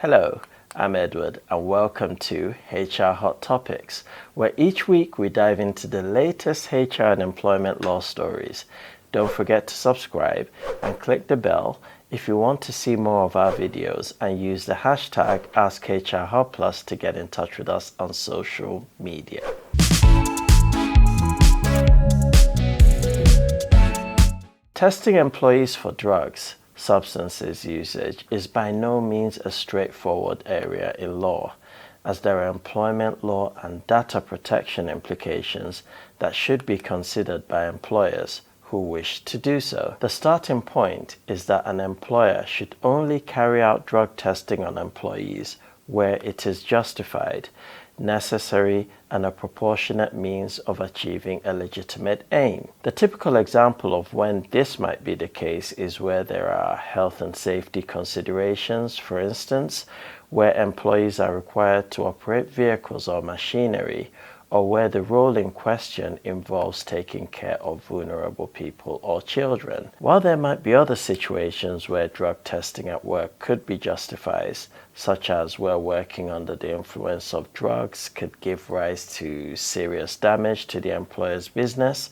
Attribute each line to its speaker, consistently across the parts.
Speaker 1: Hello, I'm Edward and welcome to HR Hot Topics, where each week we dive into the latest HR and employment law stories. Don't forget to subscribe and click the bell if you want to see more of our videos, and use the hashtag askhrhubplus to get in touch with us on social media. Testing employees for drugs, substances usage is by no means a straightforward area in law, as there are employment law and data protection implications that should be considered by employers who wish to do so. The starting point is that an employer should only carry out drug testing on employees where it is justified, necessary, and a proportionate means of achieving a legitimate aim. The typical example of when this might be the case is where there are health and safety considerations, for instance, where employees are required to operate vehicles or machinery, or where the role in question involves taking care of vulnerable people or children. While there might be other situations where drug testing at work could be justified, such as where working under the influence of drugs could give rise to serious damage to the employer's business,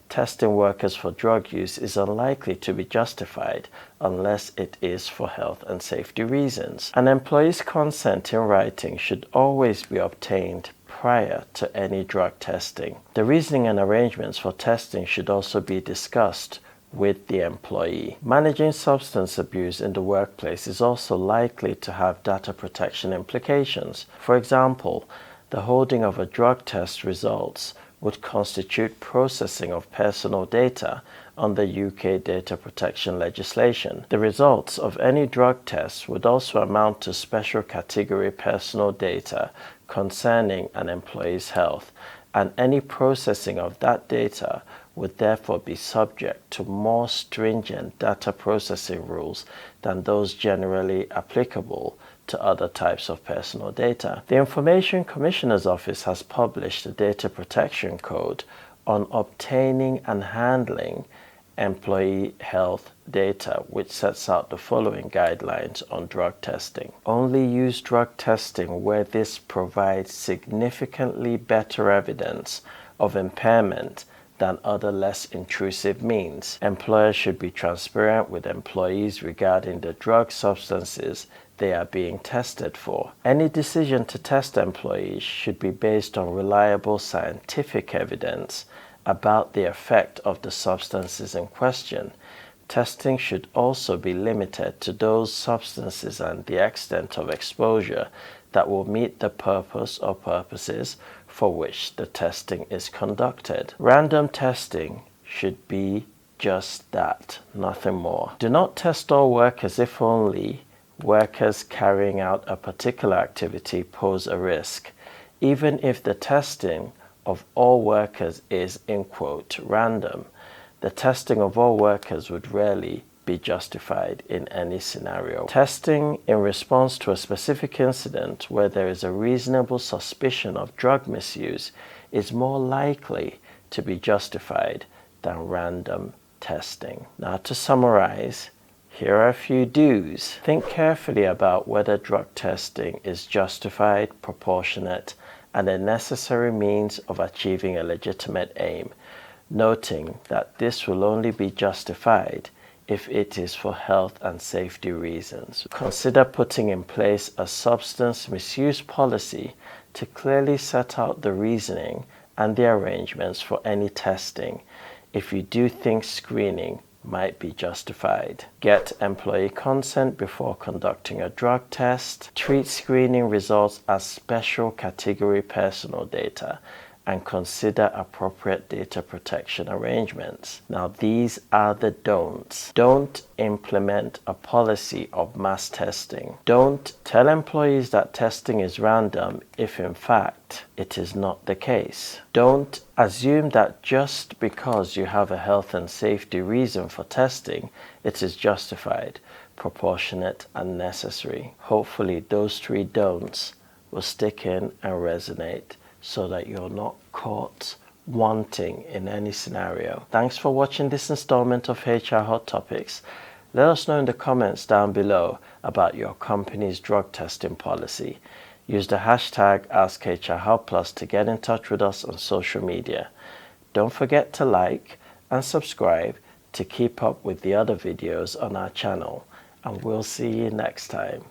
Speaker 1: testing workers for drug use is unlikely to be justified unless it is for health and safety reasons. An employee's consent in writing should always be obtained prior to any drug testing. The reasoning and arrangements for testing should also be discussed with the employee. Managing substance abuse in the workplace is also likely to have data protection implications. For example, the holding of a drug test results would constitute processing of personal data under UK data protection legislation. The results of any drug test would also amount to special category personal data concerning an employee's health, and any processing of that data would therefore be subject to more stringent data processing rules than those generally applicable to other types of personal data. The Information Commissioner's Office has published a data protection code on obtaining and handling employee health data, which sets out the following guidelines on drug testing. Only use drug testing where this provides significantly better evidence of impairment than other less intrusive means. Employers should be transparent with employees regarding the drug substances they are being tested for. Any decision to test employees should be based on reliable scientific evidence about the effect of the substances in question. Testing should also be limited to those substances and the extent of exposure that will meet the purpose or purposes for which the testing is conducted. Random testing should be just that, nothing more. Do not test all workers if only workers carrying out a particular activity pose a risk, even if the testing of all workers is, in quote, random. The testing of all workers would rarely be justified in any scenario. Testing in response to a specific incident where there is a reasonable suspicion of drug misuse is more likely to be justified than random testing. Now, to summarize, here are a few do's. Think carefully about whether drug testing is justified, proportionate, and a necessary means of achieving a legitimate aim, noting that this will only be justified if it is for health and safety reasons. Consider putting in place a substance misuse policy to clearly set out the reasoning and the arrangements for any testing if you do think screening might be justified. Get employee consent before conducting a drug test. Treat screening results as special category personal data and consider appropriate data protection arrangements. Now, these are the don'ts. Don't implement a policy of mass testing. Don't tell employees that testing is random if in fact it is not the case. Don't assume that just because you have a health and safety reason for testing, it is justified, proportionate, and necessary. Hopefully those three don'ts will stick in and resonate so that you're not caught wanting in any scenario. Thanks for watching this installment of HR Hot Topics. Let us know in the comments down below about your company's drug testing policy. Use the hashtag askhrhubplus to get in touch with us on social media. Don't forget to like and subscribe to keep up with the other videos on our channel, and we'll see you next time.